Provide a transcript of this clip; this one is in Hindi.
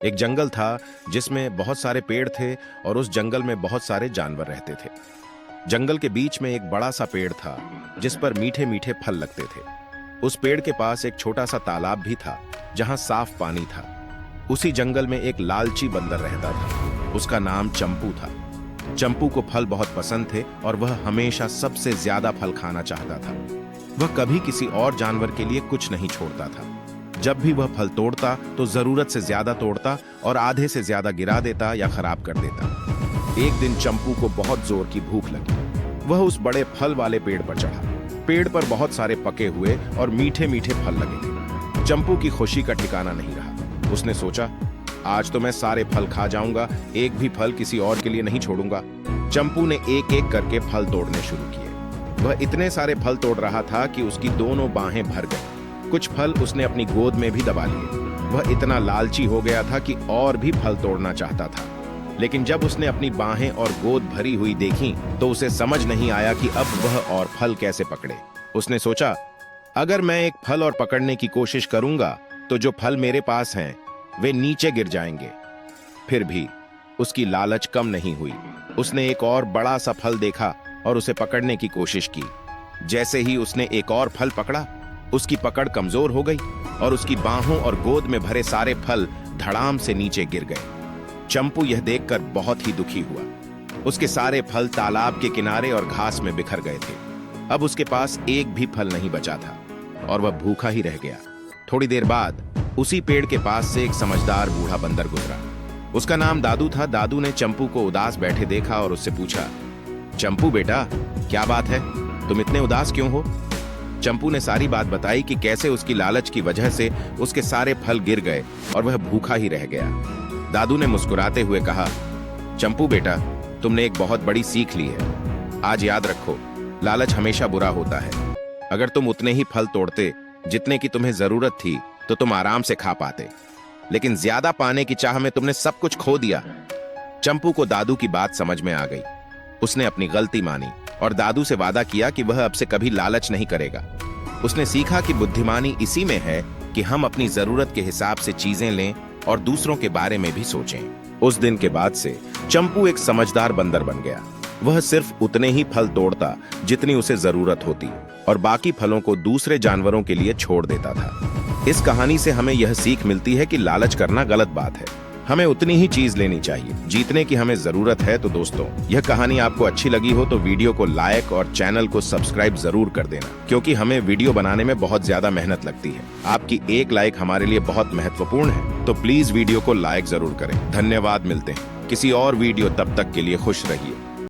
एक जंगल था जिसमें बहुत सारे पेड़ थे और उस जंगल में बहुत सारे जानवर रहते थे। जंगल के बीच में एक बड़ा सा पेड़ था जिस पर मीठे मीठे फल लगते थे। उस पेड़ के पास एक छोटा सा तालाब भी था जहां साफ पानी था। उसी जंगल में एक लालची बंदर रहता था। उसका नाम चंपू था। चंपू को फल बहुत पसंद थे और वह हमेशा सबसे ज्यादा फल खाना चाहता था। वह कभी किसी और जानवर के लिए कुछ नहीं छोड़ता था। जब भी वह फल तोड़ता तो जरूरत से ज्यादा तोड़ता और आधे से ज्यादा गिरा देता या खराब कर देता। एक दिन चंपू को बहुत जोर की भूख लगी। वह उस बड़े फल वाले पेड़ पर चढ़ा। पेड़ पर बहुत सारे पके हुए और मीठे मीठे फल लगे थे। चंपू की खुशी का ठिकाना नहीं रहा। उसने सोचा, आज तो मैं सारे फल खा जाऊंगा, एक भी फल किसी और के लिए नहीं छोड़ूंगा। चंपू ने एक एक करके फल तोड़ने शुरू किए। वह इतने सारे फल तोड़ रहा था कि उसकी दोनों बाहें भर गई। कुछ फल उसने अपनी गोद में भी दबा लिए। वह इतना लालची हो गया था कि और भी फल तोड़ना चाहता था। लेकिन जब उसने अपनी बाहें और गोद भरी हुई देखी तो उसे समझ नहीं आया कि अब वह और फल कैसे पकड़े। उसने सोचा, अगर मैं एक फल और पकड़ने की कोशिश करूंगा तो जो फल मेरे पास हैं वे नीचे गिर जाएंगे। फिर भी उसकी लालच कम नहीं हुई। उसने एक और बड़ा सा फल देखा और उसे पकड़ने की कोशिश की। जैसे ही उसने एक और फल पकड़ा, उसकी पकड़ कमजोर हो गई और उसकी बाहों और गोद में भरे सारे फल धड़ाम से नीचे गिर गए। चंपू यह देखकर बहुत ही दुखी हुआ। उसके सारे फल तालाब के किनारे और घास में बिखर गए थे। अब उसके पास एक भी फल नहीं बचा था और वह भूखा ही रह गया। थोड़ी देर बाद उसी पेड़ के पास से एक समझदार बूढ़ा बंदर गुजरा। उसका नाम दादू था। दादू ने चंपू को उदास बैठे देखा और उससे पूछा, चंपू बेटा, क्या बात है, तुम इतने उदास क्यों हो? चंपू ने सारी बात बताई कि कैसे उसकी लालच की वजह से उसके सारे फल गिर गए और वह भूखा ही रह गया। दादू ने मुस्कुराते हुए कहा, चंपू बेटा, तुमने एक बहुत बड़ी सीख ली है। आज याद रखो, लालच हमेशा बुरा होता है। अगर तुम उतने ही फल तोड़ते जितने की तुम्हें जरूरत थी तो तुम आराम से खा पाते, लेकिन ज्यादा पाने की चाह में तुमने सब कुछ खो दिया। चंपू को दादू की बात समझ में आ गई। उसने अपनी गलती मानी और दादू से वादा किया कि वह अब से कभी लालच नहीं करेगा। उसने सीखा कि बुद्धिमानी इसी में है कि हम अपनी जरूरत के हिसाब से चीजें लें और दूसरों के बारे में भी सोचें। उस दिन के बाद से चंपू एक समझदार बंदर बन गया। वह सिर्फ उतने ही फल तोड़ता जितनी उसे जरूरत होती और बाकी फलों को दूसरे जानवरों के लिए छोड़ देता था। इस कहानी से हमें यह सीख मिलती है कि लालच करना गलत बात है। हमें उतनी ही चीज लेनी चाहिए जीतने की हमें जरूरत है। तो दोस्तों, यह कहानी आपको अच्छी लगी हो तो वीडियो को लाइक और चैनल को सब्सक्राइब जरूर कर देना, क्योंकि हमें वीडियो बनाने में बहुत ज्यादा मेहनत लगती है। आपकी एक लाइक हमारे लिए बहुत महत्वपूर्ण है, तो प्लीज वीडियो को लाइक जरूर करें। धन्यवाद। मिलते हैं किसी और वीडियो, तब तक के लिए खुश रहिए।